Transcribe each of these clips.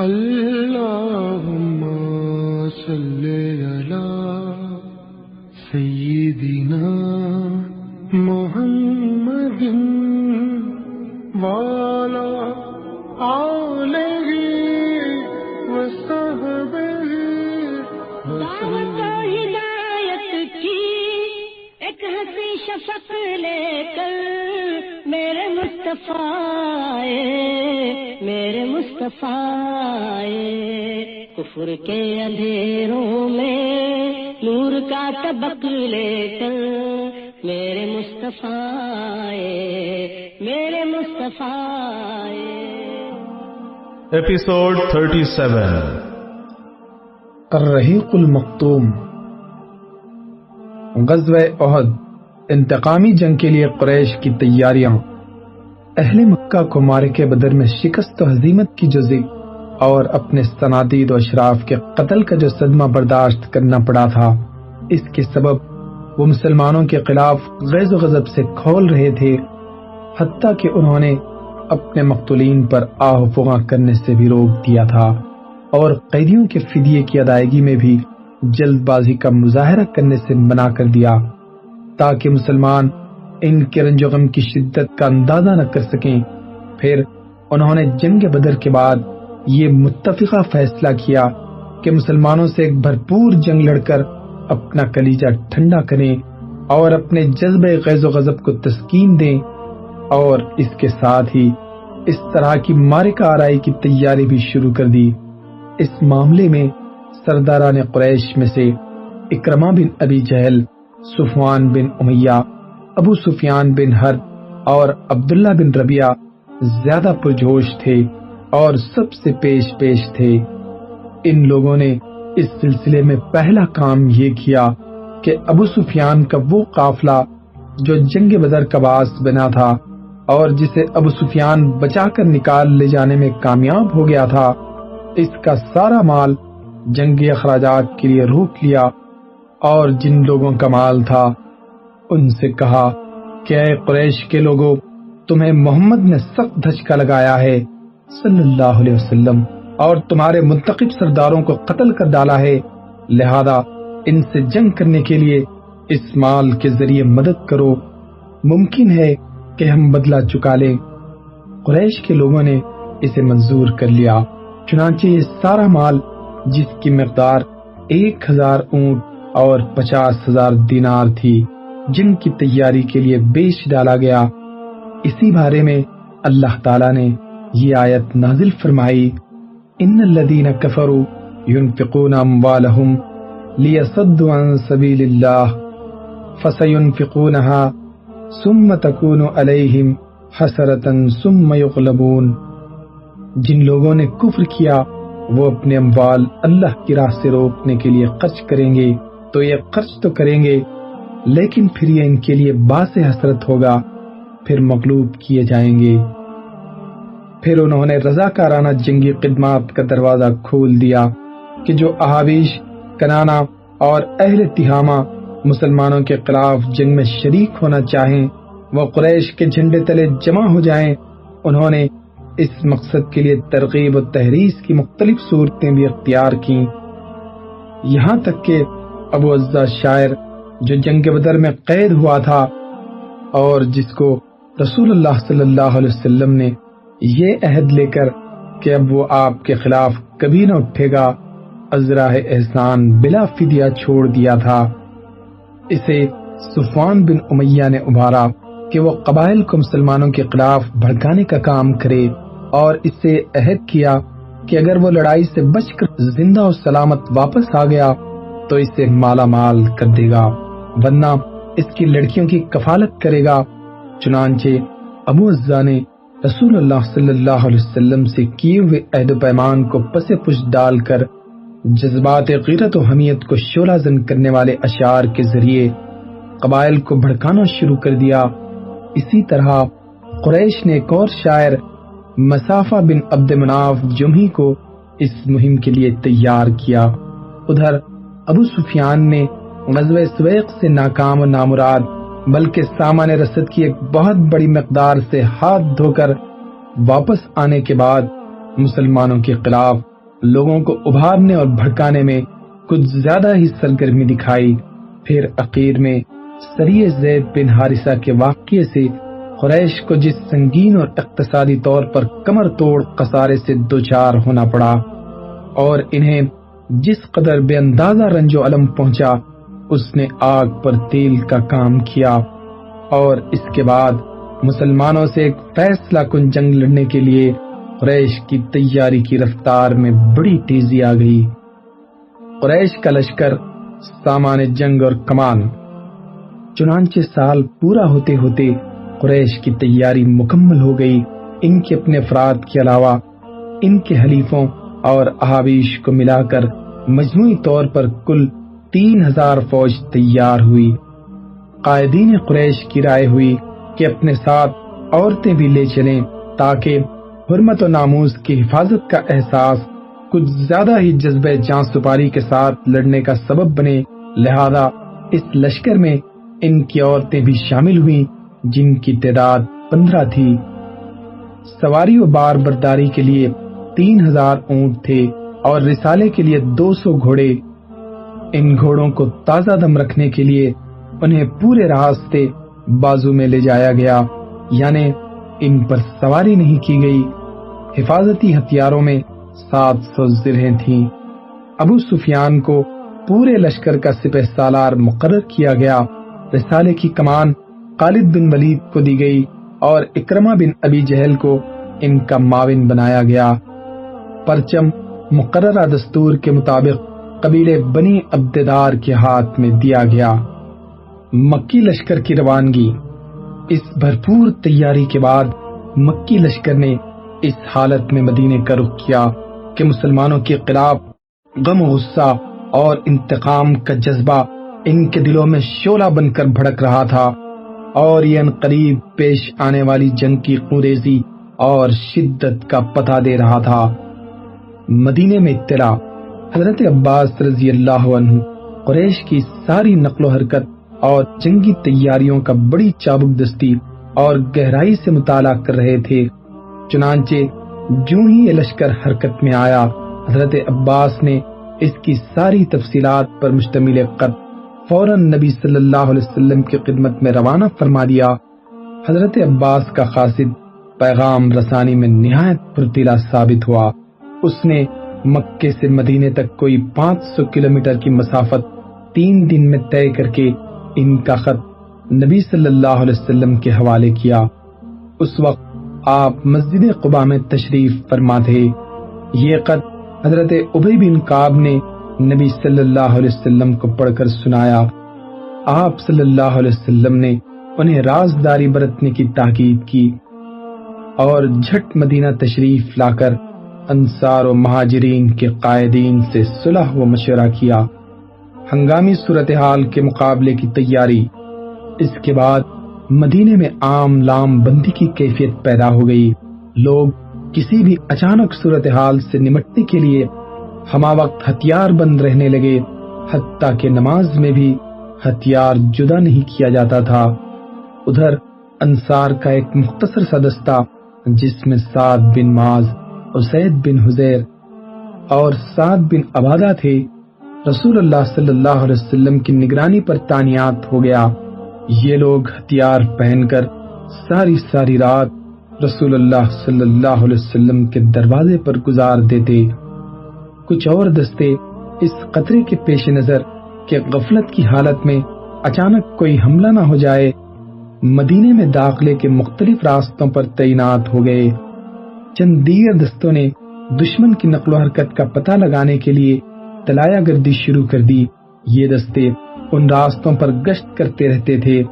اللهم صل على سيدنا محمد وعلى آله وصحبه دعوت ہدایت کی ایک ہنسی شفق لے کر میرے مصطفیٰ کفر کے اندھیروں میں نور کا طبق لے کر میرے مصطفیٰ ایپیسوڈ 37 الرحیق المختوم۔ غزوہ احد، انتقامی جنگ کے لیے قریش کی تیاریاں۔ اہل مکہ کو معرکہ بدر میں شکست و ہزیمت کی جو ذکر اور اپنے صنادید و اشراف کے قتل کا جو صدمہ برداشت کرنا پڑا تھا، اس کے سبب وہ مسلمانوں کے خلاف غیظ و غضب سے کھول رہے تھے، حتیٰ کہ انہوں نے اپنے مقتولین پر آہ و فغاں کرنے سے بھی روک دیا تھا اور قیدیوں کے فدیے کی ادائیگی میں بھی جلد بازی کا مظاہرہ کرنے سے منع کر دیا، تاکہ مسلمان ان کے رنج و غم کی شدت کا اندازہ نہ کر سکیں۔ پھر انہوں نے جنگ بدر کے بعد یہ متفقہ فیصلہ کیا کہ مسلمانوں سے ایک بھرپور جنگ لڑ کر اپنا کلیجہ ٹھنڈا کریں اور اپنے جذبہ غیظ و غضب کو تسکین دیں، اور اس کے ساتھ ہی اس طرح کی معرکہ آرائی کی تیاری بھی شروع کر دی۔ اس معاملے میں سرداران قریش میں سے اکرمہ بن ابی جہل، صفوان بن امیہ، ابو سفیان بن حرب اور عبداللہ بن ربیعہ زیادہ پرجوش تھے اور سب سے پیش تھے۔ ان لوگوں نے اس سلسلے میں پہلا کام یہ کیا کہ ابو سفیان کا وہ قافلہ جو جنگ بدر کا باعث بنا تھا اور جسے ابو سفیان بچا کر نکال لے جانے میں کامیاب ہو گیا تھا، اس کا سارا مال جنگی اخراجات کے لیے روک لیا، اور جن لوگوں کا مال تھا ان سے کہا کہ اے قریش کے لوگوں، تمہیں محمد نے سخت دھچکا لگایا ہے صلی اللہ علیہ وسلم، اور تمہارے منتخب سرداروں کو قتل کر ڈالا ہے، لہذا ان سے جنگ کرنے کے لیے اس مال کے ذریعے مدد کرو، ممکن ہے کہ ہم بدلہ چکا لیں۔ قریش کے لوگوں نے اسے منظور کر لیا، چنانچہ یہ سارا مال، جس کی مقدار 1000 اونٹ اور 50,000 دینار تھی، جن کی تیاری کے لیے بیچ ڈالا گیا۔ اسی بارے میں اللہ تعالیٰ نے یہ آیت نازل فرمائی، ان الذین کفروا ينفقون اموالهم لیصدوا عن سبیل اللہ فسینفقونها ثم تکون علیہم حسرۃ ثم یغلبون۔ جن لوگوں نے کفر کیا وہ اپنے اموال اللہ کی راہ سے روکنے کے لیے خرچ کریں گے، تو یہ خرچ تو کریں گے، لیکن پھر یہ ان کے لیے باعث حسرت ہوگا، پھر مغلوب کیے جائیں گے۔ پھر انہوں نے رضاکارانہ جنگی خدمات کا دروازہ کھول دیا کہ جو احابیش، کنانہ اور اہل تہامہ مسلمانوں کے خلاف جنگ میں شریک ہونا چاہیں، وہ قریش کے جھنڈے تلے جمع ہو جائیں۔ انہوں نے اس مقصد کے لیے ترغیب و تحریض کی مختلف صورتیں بھی اختیار کیں، یہاں تک کہ ابو عزہ شاعر، جو جنگ بدر میں قید ہوا تھا اور جس کو رسول اللہ صلی اللہ علیہ وسلم نے یہ عہد لے کر کہ اب وہ آپ کے خلاف کبھی نہ اٹھے گا، ازراہ احسان بلا فدیہ چھوڑ دیا تھا، اسے صفوان بن امیہ نے ابھارا کہ وہ قبائل کو مسلمانوں کے خلاف بھڑکانے کا کام کرے، اور اس سے عہد کیا کہ اگر وہ لڑائی سے بچ کر زندہ و سلامت واپس آ گیا تو اسے مالا مال کر دے گا، ورنہ اس کی لڑکیوں کی کفالت کرے گا۔ چنانچہ ابو عزہ نے رسول اللہ صلی اللہ علیہ وسلم سے کیے ہوئے عہد و پیمان کو پس پش ڈال کر جذبات غیرت و حمیت کو شعلہ زن کرنے والے اشعار کے ذریعے قبائل کو بھڑکانا شروع کر دیا۔ اسی طرح قریش نے ایک اور شاعر مسافہ بن عبد مناف جمحی کو اس مہم کے لیے تیار کیا۔ ادھر ابو سفیان نے غزوہ سویق سے ناکام و نامراد بلکہ سامان رسد کی ایک بہت بڑی مقدار سے ہاتھ دھو کر واپس آنے کے بعد مسلمانوں کے خلاف لوگوں کو ابھارنے اور بھڑکانے میں کچھ زیادہ ہی سرگرمی دکھائی۔ پھر اخیر میں سریہ زید بن حارثہ کے واقعے سے قریش کو جس سنگین اور اقتصادی طور پر کمر توڑ خسارے سے دوچار ہونا پڑا اور انہیں جس قدر بے اندازہ رنج و الم پہنچا، اس نے آگ پر تیل کا کام کیا، اور اس کے بعد مسلمانوں سے ایک فیصلہ کن جنگ لڑنے کے لیے قریش کی تیاری کی رفتار میں بڑی تیزی آ گئی۔ قریش کا لشکر، سامان جنگ اور کمان۔ چنانچہ سال پورا ہوتے ہوتے قریش کی تیاری مکمل ہو گئی۔ ان کے اپنے افراد کے علاوہ ان کے حلیفوں اور احابیش کو ملا کر مجموعی طور پر کل 3000 فوج تیار ہوئی۔ قائدین قریش کی رائے ہوئی کہ اپنے ساتھ عورتیں بھی لے چلیں تاکہ حرمت و ناموس کی حفاظت کا احساس کچھ زیادہ ہی جذبہ جان سپاری کے ساتھ لڑنے کا سبب بنے۔ لہذا اس لشکر میں ان کی عورتیں بھی شامل ہوئیں، جن کی تعداد 15 تھی۔ سواری و بار برداری کے لیے 3000 اونٹ تھے اور رسالے کے لیے 200 گھوڑے۔ ان گھوڑوں کو تازہ دم رکھنے کے لیے انہیں پورے راستے بازو میں لے جایا گیا، یعنی ان پر سواری نہیں کی گئی۔ حفاظتی ہتھیاروں میں 700 زرہیں تھیں۔ ابو سفیان کو پورے لشکر کا سپہ سالار مقرر کیا گیا۔ رسالے کی کمان خالد بن ولید کو دی گئی اور اکرمہ بن ابی جہل کو ان کا معاون بنایا گیا۔ پرچم مقررہ دستور کے مطابق قبیلے بنی عبددار کے ہاتھ میں دیا گیا۔ مکی لشکر کی روانگی۔ اس بھرپور تیاری کے بعد مکی لشکر نے اس حالت میں مدینے کا رخ کیا کہ مسلمانوں کے خلاف غم و غصہ اور انتقام کا جذبہ ان کے دلوں میں شعلہ بن کر بھڑک رہا تھا، اور یہ عنقریب پیش آنے والی جنگ کی خونریزی اور شدت کا پتہ دے رہا تھا۔ مدینے میں اطلاع۔ حضرت عباس رضی اللہ عنہ قریش کی ساری نقل و حرکت اور جنگی تیاریوں کا بڑی چابک دستی اور گہرائی سے مطالعہ کر رہے تھے۔ چنانچہ جوں ہی یہ لشکر حرکت میں آیا، حضرت عباس نے اس کی ساری تفصیلات پر مشتمل ایک خط فوراً نبی صلی اللہ علیہ وسلم کی خدمت میں روانہ فرما دیا۔ حضرت عباس کا قاصد پیغام رسانی میں نہایت پرتیلا ثابت ہوا۔ اس نے مکے سے مدینے تک کوئی 500 کلومیٹر کی مسافت 3 دن میں طے کر کے ان کا خط نبی صلی اللہ علیہ وسلم کے حوالے کیا۔ اس وقت آپ مسجد قباء میں تشریف فرما تھے۔ یہ خط حضرت ابی بن کعب نے نبی صلی اللہ علیہ وسلم کو پڑھ کر سنایا۔ آپ صلی اللہ علیہ وسلم نے انہیں رازداری برتنے کی تاکید کی اور جھٹ مدینہ تشریف لا کر انصار و مہاجرین کے قائدین سے صلح و مشورہ کیا۔ ہنگامی صورتحال کے مقابلے کی تیاری۔ اس کے بعد مدینے میں عام لام بندی کی کیفیت پیدا ہو گئی۔ لوگ کسی بھی اچانک صورتحال سے نمٹنے کے لیے ہمہ وقت ہتھیار بند رہنے لگے، حتیٰ کہ نماز میں بھی ہتھیار جدا نہیں کیا جاتا تھا۔ ادھر انصار کا ایک مختصر سا دستہ جس میں سعد بن معاذ، اسید بن حذیر اور سعد بن عبادہ تھے، رسول اللہ صلی اللہ علیہ وسلم کی نگرانی پر تعینات ہو گیا۔ یہ لوگ ہتھیار پہن کر ساری رات رسول اللہ صلی اللہ علیہ وسلم کے دروازے پر گزار دیتے۔ کچھ اور دستے اس خطرے کے پیش نظر کہ غفلت کی حالت میں اچانک کوئی حملہ نہ ہو جائے، مدینے میں داخلے کے مختلف راستوں پر تعینات ہو گئے۔ چند دیگر دستوں نے دشمن کی نقل و حرکت کا پتہ لگانے کے لیے تلایا گردی شروع کر دی۔ یہ دستے ان راستوں پر گشت کرتے رہتے تھے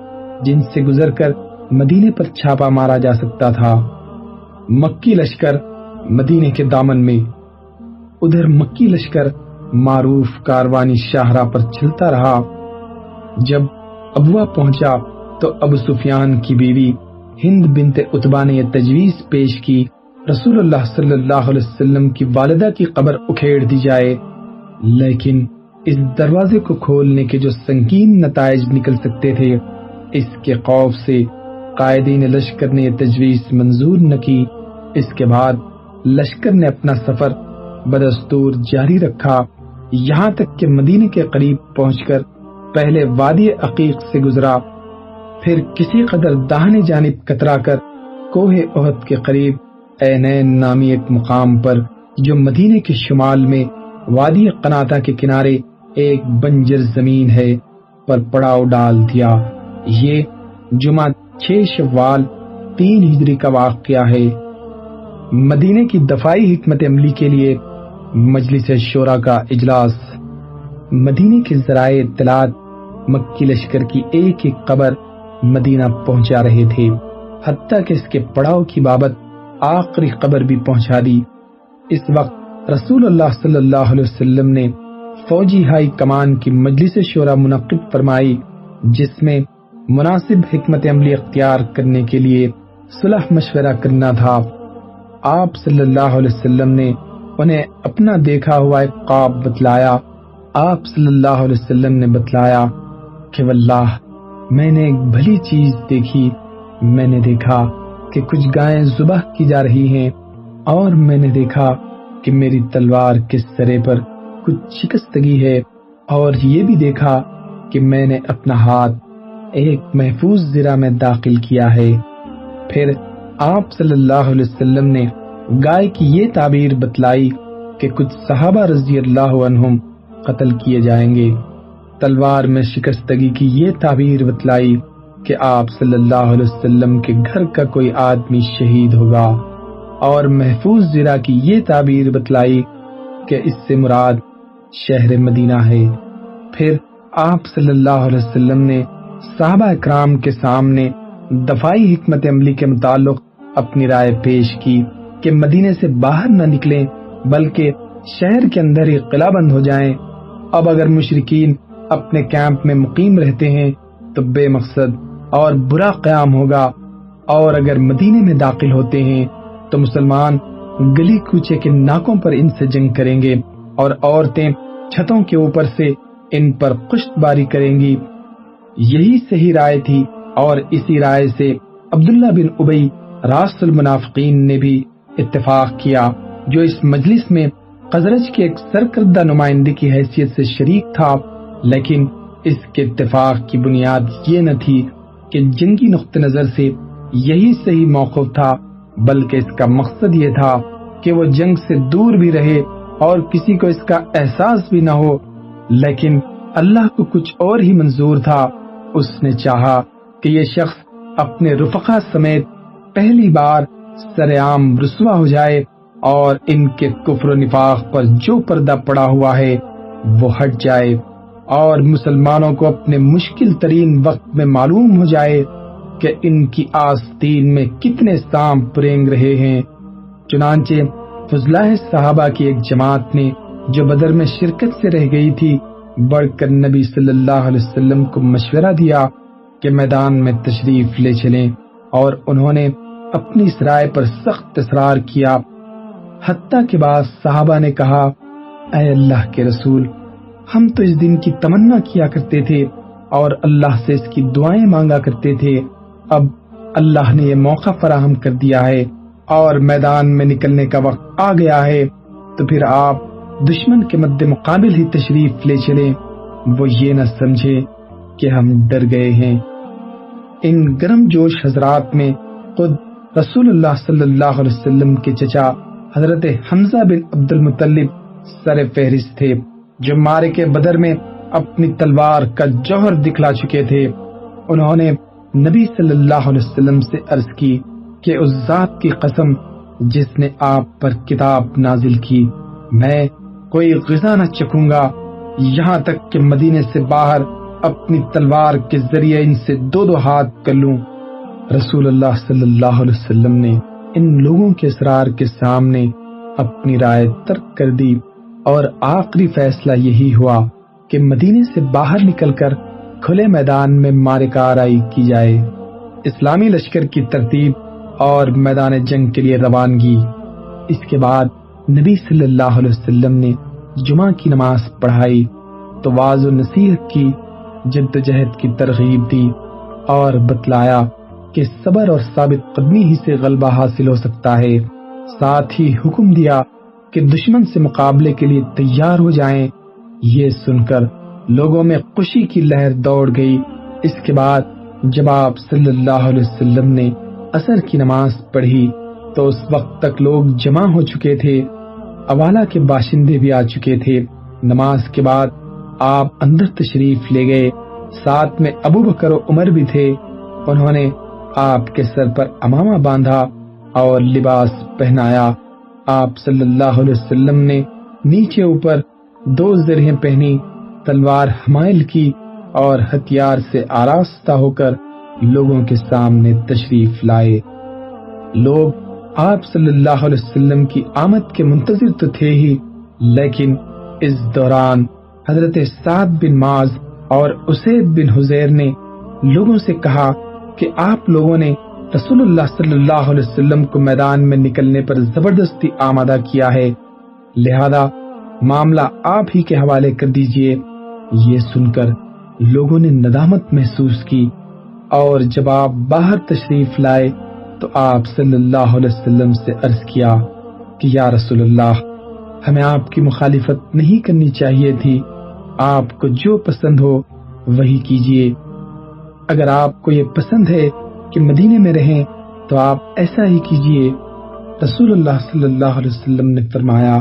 جن سے گزر کر مدینے پر چھاپا مارا جا سکتا تھا۔ مکی لشکر مدینے کے دامن میں۔ ادھر مکی لشکر معروف کاروانی شاہراہ پر چلتا رہا۔ جب ابوا پہنچا تو ابو سفیان کی بیوی ہند بنت عتبہ نے یہ تجویز پیش کی، رسول اللہ صلی اللہ علیہ وسلم کی والدہ کی قبر اکھیڑ دی جائے، لیکن اس دروازے کو کھولنے کے جو سنگین نتائج نکل سکتے تھے، اس کے خوف سے قائدین لشکر نے یہ تجویز منظور نہ کی۔ اس کے بعد لشکر نے اپنا سفر بدستور جاری رکھا، یہاں تک کہ مدینے کے قریب پہنچ کر پہلے وادی عقیق سے گزرا، پھر کسی قدر داہنے جانب کترا کر کوہ احد کے قریب عینین نامی ایک مقام پر، جو مدینے کے شمال میں وادی قناطہ کے کنارے ایک بنجر زمین ہے، پر پڑاؤ ڈال دیا۔ یہ جمعہ 6 شوال 3 ہجری کا واقعہ ہے۔ مدینے کی دفاعی حکمت عملی کے لیے مجلس شورا کا اجلاس۔ مدینے کے ذرائع اطلاعات مکی لشکر کی ایک ایک قبر مدینہ پہنچا رہے تھے، حتیٰ کہ اس کے پڑاؤ کی بابت آخری قبر بھی پہنچا دی۔ اس وقت رسول اللہ صلی اللہ علیہ وسلم نے فوجی ہائی کمان کی مجلس شورا منعقد فرمائی، جس میں مناسب حکمت عملی اختیار کرنے کے لیے صلح مشورہ کرنا تھا۔ آپ صلی اللہ علیہ وسلم نے انہیں اپنا دیکھا ہوا ایک خواب بتلایا۔ آپ صلی اللہ علیہ وسلم نے بتلایا کہ واللہ میں نے ایک بھلی چیز دیکھی۔ میں نے دیکھا کہ کچھ گائیں ذبح کی جا رہی ہیں، اور میں نے دیکھا کہ میری تلوار کے سرے پر کچھ شکستگی ہے، اور یہ بھی دیکھا کہ میں نے اپنا ہاتھ ایک محفوظ زرہ میں داخل کیا ہے۔ پھر آپ صلی اللہ علیہ وسلم نے گائے کی یہ تعبیر بتلائی کہ کچھ صحابہ رضی اللہ عنہم قتل کیے جائیں گے۔ تلوار میں شکستگی کی یہ تعبیر بتلائی کہ آپ صلی اللہ علیہ وسلم کے گھر کا کوئی آدمی شہید ہوگا، اور محفوظ زرہ کی یہ تعبیر بتلائی کہ اس سے مراد شہر مدینہ ہے۔ پھر آپ صلی اللہ علیہ وسلم نے صحابہ اکرام کے سامنے دفاعی حکمت عملی کے متعلق اپنی رائے پیش کی کہ مدینے سے باہر نہ نکلیں، بلکہ شہر کے اندر ہی قلعہ بند ہو جائیں۔ اب اگر مشرکین اپنے کیمپ میں مقیم رہتے ہیں تو بے مقصد اور برا قیام ہوگا، اور اگر مدینے میں داخل ہوتے ہیں تو مسلمان گلی کوچے کے ناکوں پر ان سے جنگ کریں گے، اور عورتیں چھتوں کے اوپر سے ان پر قشت باری کریں گی۔ یہی صحیح رائے تھی، اور اسی رائے سے عبداللہ بن ابی راس المنافقین نے بھی اتفاق کیا، جو اس مجلس میں خزرج کے ایک سرکردہ نمائندے کی حیثیت سے شریک تھا، لیکن اس کے اتفاق کی بنیاد یہ نہ تھی کہ جنگی نقطہ نظر سے یہی صحیح موقف تھا، بلکہ اس کا مقصد یہ تھا کہ وہ جنگ سے دور بھی رہے اور کسی کو اس کا احساس بھی نہ ہو۔ لیکن اللہ کو کچھ اور ہی منظور تھا۔ اس نے چاہا کہ یہ شخص اپنے رفقا سمیت پہلی بار سرعام رسوا ہو جائے، اور ان کے کفر و نفاق پر جو پردہ پڑا ہوا ہے وہ ہٹ جائے، اور مسلمانوں کو اپنے مشکل ترین وقت میں معلوم ہو جائے کہ ان کی آستین میں کتنے سانپ رینگ رہے ہیں۔ چنانچہ فضلائے صحابہ کی ایک جماعت نے، جو بدر میں شرکت سے رہ گئی تھی، بڑھ کر نبی صلی اللہ علیہ وسلم کو مشورہ دیا کہ میدان میں تشریف لے چلیں، اور انہوں نے اپنی اس رائے پر سخت اصرار کیا، حتیٰ کہ بعض صحابہ نے کہا، اے اللہ کے رسول، ہم تو اس دن کی تمنا کیا کرتے تھے اور اللہ سے اس کی دعائیں مانگا کرتے تھے، اب اللہ نے یہ موقع فراہم کر دیا ہے اور میدان میں نکلنے کا وقت آ گیا ہے، تو پھر آپ دشمن کے مد مقابل ہی تشریف لے چلیں، وہ یہ نہ سمجھے کہ ہم ڈر گئے ہیں۔ ان گرم جوش حضرات میں خود رسول اللہ صلی اللہ علیہ وسلم کے چچا حضرت حمزہ بن عبد المطلب سر فہرست تھے، جو معرکہ بدر میں اپنی تلوار کا جوہر دکھلا چکے تھے۔ انہوں نے نبی صلی اللہ علیہ وسلم سے عرض کی کہ اس ذات کی قسم جس نے آپ پر کتاب نازل کی، میں کوئی غذا نہ چکھوں گا یہاں تک کہ مدینے سے باہر اپنی تلوار کے ذریعے ان سے 2 ہاتھ کر لوں۔ رسول اللہ صلی اللہ علیہ وسلم نے ان لوگوں کے اصرار کے سامنے اپنی رائے ترک کر دی، اور آخری فیصلہ یہی ہوا کہ مدینے سے باہر نکل کر کھلے میدان میں معرکہ آرائی کی جائے۔ اسلامی لشکر کی ترتیب اور میدان جنگ کے لیے روانگی۔ اس کے بعد نبی صلی اللہ علیہ وسلم نے جمعہ کی نماز پڑھائی تو واعظ و نصیحت کی، جد و جہد کی ترغیب دی، اور بتلایا کہ صبر اور ثابت قدمی ہی سے غلبہ حاصل ہو سکتا ہے۔ ساتھ ہی حکم دیا کہ کہ دشمن سے مقابلے کے لیے تیار ہو جائیں۔ یہ سن کر لوگوں میں خوشی کی لہر دوڑ گئی۔ اس کے بعد جب آپ صلی اللہ علیہ وسلم نے عصر کی نماز پڑھی تو اس وقت تک لوگ جمع ہو چکے تھے، اوالا کے باشندے بھی آ چکے تھے۔ نماز کے بعد آپ اندر تشریف لے گئے، ساتھ میں ابو بکر و عمر بھی تھے۔ انہوں نے آپ کے سر پر امامہ باندھا اور لباس پہنایا۔ آپ صلی اللہ علیہ وسلم نے نیچے اوپر 2 زرہیں پہنی، تلوار حمائل کی اور ہتھیار سے آراستہ ہو کر لوگوں کے سامنے تشریف لائے۔ لوگ آپ صلی اللہ علیہ وسلم کی آمد کے منتظر تو تھے ہی، لیکن اس دوران حضرت سعد بن معاذ اور اسید بن حضیر نے لوگوں سے کہا کہ آپ لوگوں نے رسول اللہ صلی اللہ علیہ وسلم کو میدان میں نکلنے پر زبردستی آمادہ کیا ہے، لہذا معاملہ آپ ہی کے حوالے کر دیجئے۔ یہ سن کر لوگوں نے ندامت محسوس کی، اور جب آپ باہر تشریف لائے تو آپ صلی اللہ علیہ وسلم سے عرض کیا کہ یا رسول اللہ، ہمیں آپ کی مخالفت نہیں کرنی چاہیے تھی، آپ کو جو پسند ہو وہی کیجئے۔ اگر آپ کو یہ پسند ہے کہ مدینے میں رہیں تو آپ ایسا ہی کیجئے۔ رسول اللہ صلی اللہ علیہ وسلم نے فرمایا،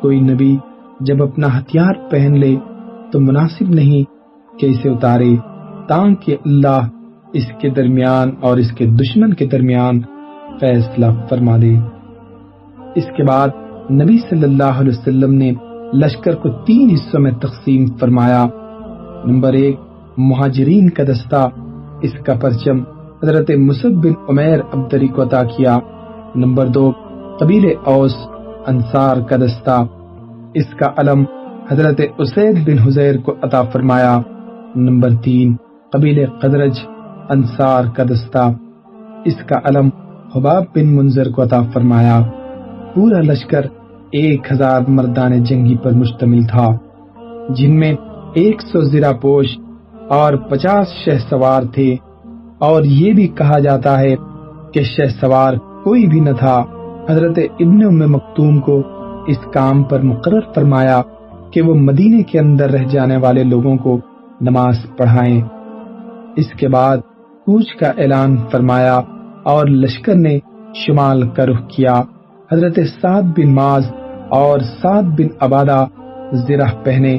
کوئی نبی جب اپنا ہتھیار پہن لے تو مناسب نہیں کہ اسے اتارے تاکہ اللہ اس کے درمیان اور اس کے دشمن کے درمیان فیصلہ فرما دے۔ اس کے بعد نبی صلی اللہ علیہ وسلم نے لشکر کو 3 حصوں میں تقسیم فرمایا۔ نمبر 1 مہاجرین کا دستہ، اس کا پرچم حضرت مصعب بن عمیر عبدری کو عطا کیا۔ نمبر 2 قبیلے اوس انصار کا دستہ، اس کا علم حضرت اسید بن حضیر کو عطا فرمایا۔ نمبر 3 قبیلے خزرج انصار کا دستہ، اس کا علم حباب بن منذر کو عطا فرمایا۔ پورا لشکر 1000 مردان جنگی پر مشتمل تھا، جن میں 100 زرہ پوش اور 50 شہ سوار تھے، اور یہ بھی کہا جاتا ہے کہ شہ سوار کوئی بھی نہ تھا۔ حضرت ابن ام مکتوم کو اس کام پر مقرر فرمایا کہ وہ مدینے کے اندر رہ جانے والے لوگوں کو نماز پڑھائیں۔ اس کے بعد کوچ کا اعلان فرمایا اور لشکر نے شمال کا رخ کیا۔ حضرت سعد بن معاذ اور سعد بن عبادہ زرہ پہنے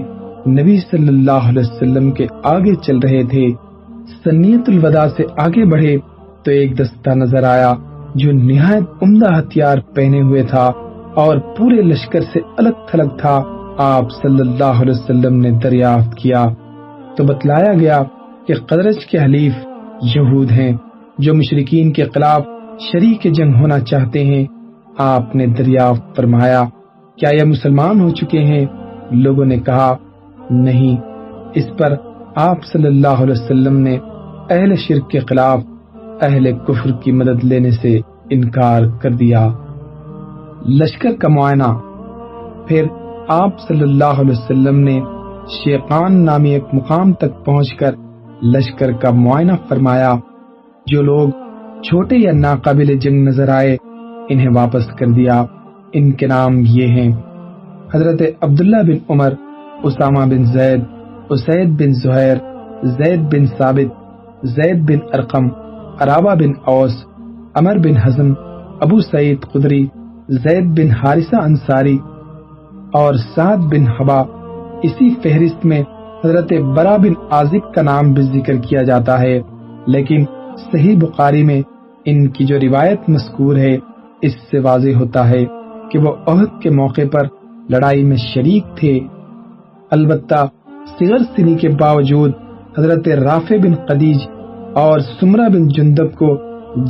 نبی صلی اللہ علیہ وسلم کے آگے چل رہے تھے۔ سنیت الوداع سے آگے بڑھے تو ایک دستہ نظر آیا جو نہایت عمدہ ہتھیار پہنے ہوئے تھا اور پورے لشکر سے الگ تھلگ تھا۔ آپ صلی اللہ علیہ وسلم نے دریافت کیا تو بتلایا گیا کہ خزرج کے حلیف یہود ہیں جو مشرکین کے خلاف شریک جنگ ہونا چاہتے ہیں۔ آپ نے دریافت فرمایا، کیا یہ مسلمان ہو چکے ہیں؟ لوگوں نے کہا نہیں۔ اس پر آپ صلی اللہ علیہ وسلم نے اہل شرک کے خلاف اہل کفر کی مدد لینے سے انکار کر دیا۔ لشکر کا معائنہ۔ پھر آپ صلی اللہ علیہ وسلم نے شیقان نامی ایک مقام تک پہنچ کر لشکر کا معائنہ فرمایا۔ جو لوگ چھوٹے یا ناقابل جنگ نظر آئے انہیں واپس کر دیا۔ ان کے نام یہ ہیں: حضرت عبداللہ بن عمر، اسامہ بن زید، اسید بن زہیر، زید بن ثابت، زید بن ارقم، عرابہ بن اوس، عمر بن حزم، ابو سعید خدری، زید بن حارثہ انصاری اور سعد بن حبا۔ اسی فہرست میں حضرت برا بن عازب کا نام بھی ذکر کیا جاتا ہے، لیکن صحیح بخاری میں ان کی جو روایت مذکور ہے اس سے واضح ہوتا ہے کہ وہ احد کے موقع پر لڑائی میں شریک تھے۔ البتہ صغر سنی کے باوجود حضرت رافع بن خدیج اور سمرہ بن جندب کو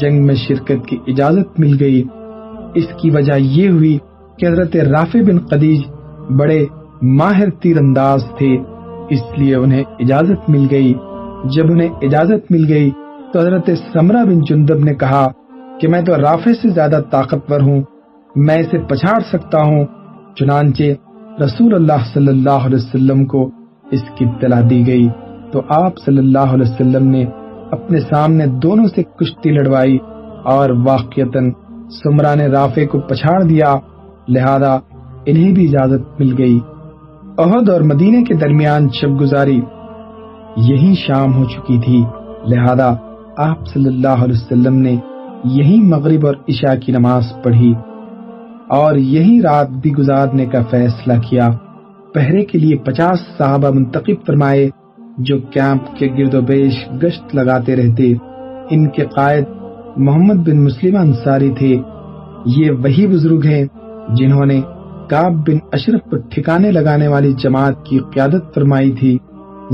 جنگ میں شرکت کی اجازت مل گئی۔ اس کی وجہ یہ ہوئی کہ حضرت رافع بن خدیج بڑے ماہر تیر انداز تھے، اس لیے انہیں اجازت مل گئی۔ جب انہیں اجازت مل گئی تو حضرت سمرہ بن جندب نے کہا کہ میں تو رافع سے زیادہ طاقتور ہوں، میں اسے پچھاڑ سکتا ہوں۔ چنانچہ رسول اللہ صلی اللہ علیہ وسلم کو اس کی اطلاع دی گئی تو آپ صلی اللہ علیہ وسلم نے اپنے سامنے دونوں سے کشتی لڑوائی اور واقعتاً سمرہ نے رافع کو پچھاڑ دیا، لہذا انہیں بھی اجازت مل گئی۔ احد اور مدینے کے درمیان شب گزاری یہی شام ہو چکی تھی، لہذا آپ صلی اللہ علیہ وسلم نے یہی مغرب اور عشاء کی نماز پڑھی اور یہی رات بھی گزارنے کا فیصلہ کیا۔ پہرے کے لیے 50 صحابہ منتخب فرمائے جو کیمپ کے گرد و پیش گشت لگاتے رہتے۔ ان کے قائد محمد بن مسلمہ انصاری تھے۔ یہ وہی بزرگ ہیں جنہوں نے کعب بن اشرف پر ٹھکانے لگانے والی جماعت کی قیادت فرمائی تھی۔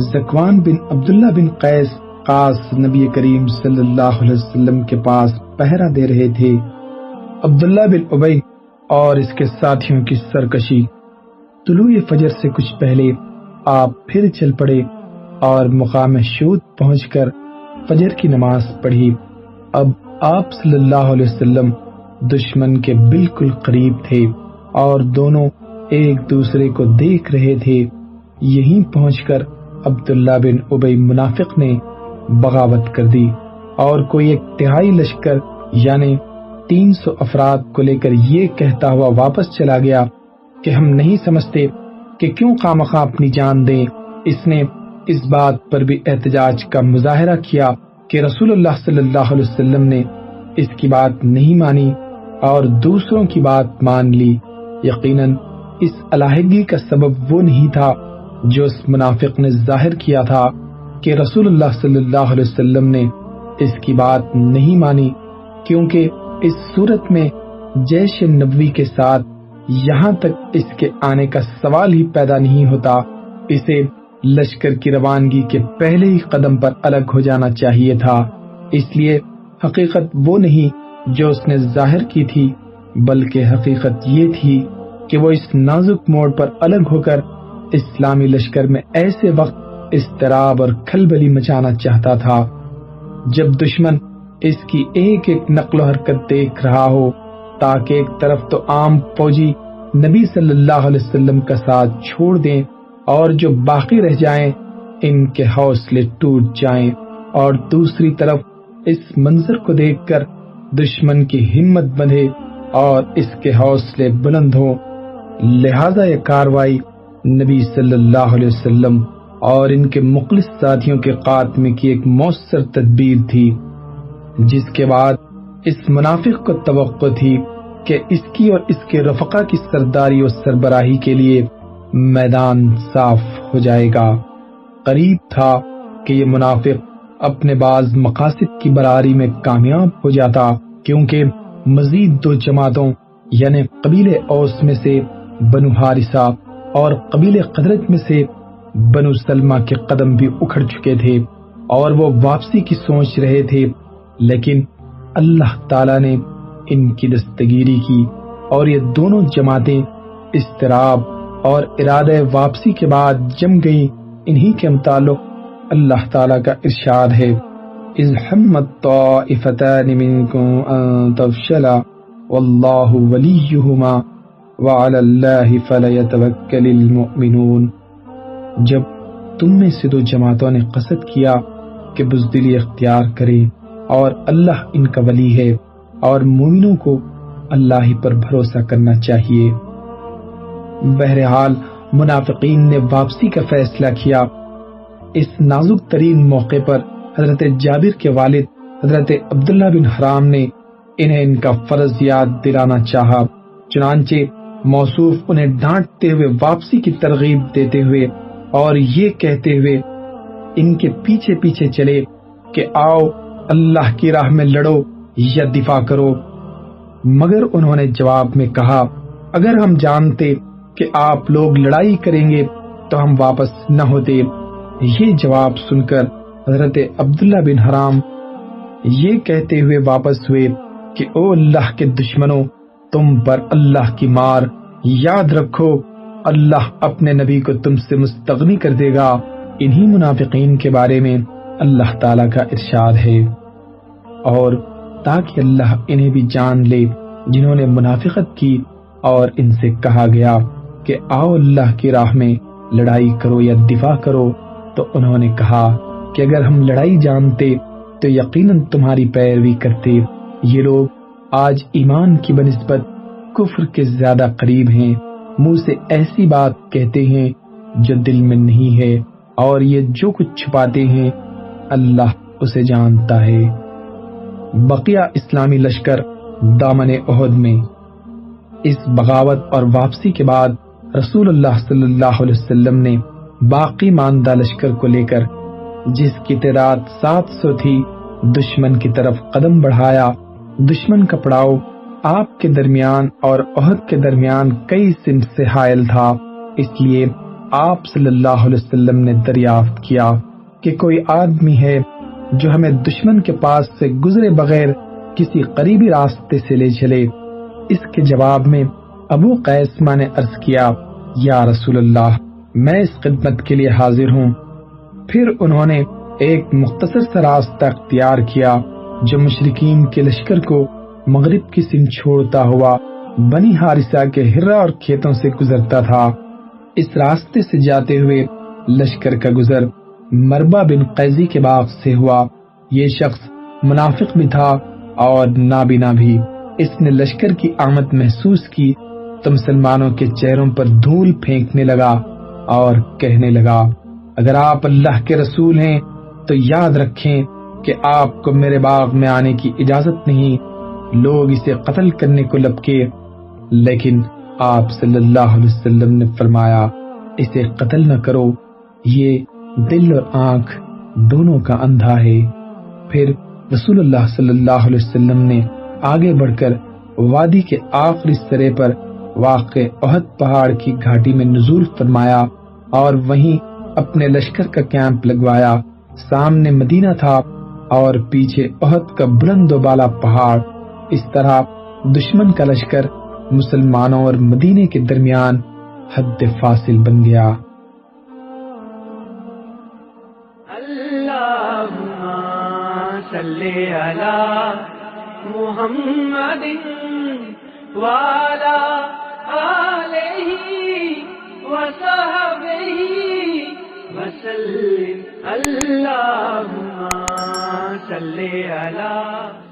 زکوان بن عبداللہ بن قیس خاص نبی کریم صلی اللہ علیہ وسلم کے پاس پہرا دے رہے تھے۔ عبداللہ بن ابی اور اس کے ساتھیوں کی سرکشی۔ طلوع فجر سے کچھ پہلے آپ پھر چل پڑے اور مقام شہود پہنچ کر فجر کی نماز پڑھی۔ اب آپ صلی اللہ علیہ وسلم دشمن کے بالکل قریب تھے اور دونوں ایک دوسرے کو دیکھ رہے تھے۔ یہیں پہنچ کر عبداللہ بن ابی منافق نے بغاوت کر دی اور کوئی ایک تہائی لشکر یعنی 300 افراد کو لے کر یہ کہتا ہوا واپس چلا گیا کہ ہم نہیں سمجھتے کہ کیوں خواہ اپنی جان دیں۔ اس نے اس بات پر بھی احتجاج کا مظاہرہ کیا کہ رسول اللہ صلی اللہ علیہ وسلم نے اس کی بات نہیں مانی اور دوسروں کی بات مان لی۔ یقیناً اس علیحدگی کا سبب وہ نہیں تھا جو اس منافق نے ظاہر کیا تھا کہ رسول اللہ صلی اللہ علیہ وسلم نے اس کی بات نہیں مانی، کیونکہ اس صورت میں جیش نبوی کے ساتھ یہاں تک اس کے آنے کا سوال ہی پیدا نہیں ہوتا۔ اسے لشکر کی روانگی کے پہلے ہی قدم پر الگ ہو جانا چاہیے تھا۔ اس لیے حقیقت وہ نہیں جو اس نے ظاہر کی تھی، بلکہ حقیقت یہ تھی کہ وہ اس نازک موڑ پر الگ ہو کر اسلامی لشکر میں ایسے وقت اضطراب اور کھلبلی مچانا چاہتا تھا جب دشمن اس کی ایک ایک نقل و حرکت دیکھ رہا ہو، تاکہ ایک طرف تو عام فوجی نبی صلی اللہ علیہ وسلم کا ساتھ چھوڑ دیں اور جو باقی رہ جائیں ان کے حوصلے ٹوٹ جائیں، اور دوسری طرف اس منظر کو دیکھ کر دشمن کی ہمت بندھے اور اس کے حوصلے بلند ہوں۔ لہذا یہ کاروائی نبی صلی اللہ علیہ وسلم اور ان کے مخلص ساتھیوں کے خاتمے کی ایک مؤثر تدبیر تھی، جس کے بعد اس منافق کو توقع تھی کہ اس کی اور اس کے رفقا کی سرداری اور سربراہی کے لیے میدان صاف ہو جائے گا۔ قریب تھا کہ یہ منافق اپنے بعض مقاصد کی براری میں کامیاب ہو جاتا، کیونکہ مزید 2 جماعتوں یعنی قبیل اوس میں سے بنو حارثہ اور قبیل قدرت میں سے بنو سلمہ کے قدم بھی اکھڑ چکے تھے اور وہ واپسی کی سوچ رہے تھے، لیکن اللہ تعالی نے ان کی دستگیری کی اور یہ دونوں جماعتیں اضطراب اور ارادہ واپسی کے بعد جم گئیں۔ انہی کے متعلق اللہ تعالی کا ارشاد ہے، اذ حمت طائفتان منکم ان تفشلا واللہ ولیہما وعلی اللہ فلیتوکل المؤمنون۔ جب تم میں سے 2 جماعتوں نے قصد کیا کہ بزدلی اختیار کریں اور اللہ ان کا ولی ہے اور مومنوں کو اللہ ہی پر بھروسہ کرنا چاہیے۔ بہرحال منافقین نے واپسی کا فیصلہ کیا۔ اس نازک ترین موقع پر حضرت جابر کے والد حضرت عبداللہ بن حرام نے انہیں ان کا فرض یاد دلانا چاہا، چنانچہ موصوف انہیں ڈانٹتے ہوئے واپسی کی ترغیب دیتے ہوئے اور یہ کہتے ہوئے ان کے پیچھے پیچھے چلے کہ آؤ اللہ کی راہ میں لڑو یا دفاع کرو، مگر انہوں نے جواب میں کہا، اگر ہم جانتے کہ آپ لوگ لڑائی کریں گے تو ہم واپس نہ ہوتے۔ یہ جواب سن کر حضرت عبداللہ بن حرام یہ کہتے ہوئے واپس ہوئے کہ او اللہ کے دشمنوں، تم پر اللہ کی مار، یاد رکھو اللہ اپنے نبی کو تم سے مستغنی کر دے گا۔ انہی منافقین کے بارے میں اللہ تعالیٰ کا ارشاد ہے، اور تاکہ اللہ انہیں بھی جان لے جنہوں نے منافقت کی، اور ان سے کہا گیا کہ آؤ اللہ کی راہ میں لڑائی کرو یا دفاع کرو، تو انہوں نے کہا کہ اگر ہم لڑائی جانتے تو یقیناً تمہاری پیروی کرتے۔ یہ لوگ آج ایمان کی بنسبت کفر کے زیادہ قریب ہیں، منہ سے ایسی بات کہتے ہیں جو دل میں نہیں ہے، اور یہ جو کچھ چھپاتے ہیں اللہ اسے جانتا ہے۔ بقیہ اسلامی لشکر دامن احد میں۔ اس بغاوت اور واپسی کے بعد رسول اللہ صلی اللہ علیہ وسلم نے باقی ماندہ لشکر کو لے کر، جس کی تعداد 700 تھی، دشمن کی طرف قدم بڑھایا۔ دشمن کا پڑاؤ آپ کے درمیان اور احد کے درمیان کئی سمت سے حائل تھا، اس لیے آپ صلی اللہ علیہ وسلم نے دریافت کیا کہ کوئی آدمی ہے جو ہمیں دشمن کے پاس سے گزرے بغیر کسی قریبی راستے سے لے چلے؟ اس کے جواب میں ابو قیسمہ نے عرض کیا، یا رسول اللہ، میں اس خدمت کے لیے حاضر ہوں۔ پھر انہوں نے ایک مختصر سا راستہ اختیار کیا جو مشرکین کے لشکر کو مغرب کی سمت چھوڑتا ہوا بنی حارثہ کے ہرہ اور کھیتوں سے گزرتا تھا۔ اس راستے سے جاتے ہوئے لشکر کا گزر مربع بن قیزی کے باغ سے ہوا۔ یہ شخص منافق بھی تھا اور نابینا بھی۔ اس نے لشکر کی آمد محسوس کی تو مسلمانوں کے چہروں پر دھول پھینکنے لگا اور کہنے لگا، اگر آپ اللہ کے رسول ہیں تو یاد رکھیں کہ آپ کو میرے باغ میں آنے کی اجازت نہیں۔ لوگ اسے قتل کرنے کو لپکے، لیکن آپ صلی اللہ علیہ وسلم نے فرمایا، اسے قتل نہ کرو، یہ دل اور آنکھ دونوں کا اندھا ہے۔ پھر رسول اللہ صلی اللہ علیہ وسلم نے آگے بڑھ کر وادی کے آخری سرے پر واقع احد پہاڑ کی گھاٹی میں نزول فرمایا اور وہیں اپنے لشکر کا کیمپ لگوایا۔ سامنے مدینہ تھا اور پیچھے احد کا بلند و بالا پہاڑ۔ اس طرح دشمن کا لشکر مسلمانوں اور مدینے کے درمیان حد فاصل بن گیا۔ اللہم صلی علی محمد وعلی آلہ وصحبہ وسلم۔ اللہم صلی علی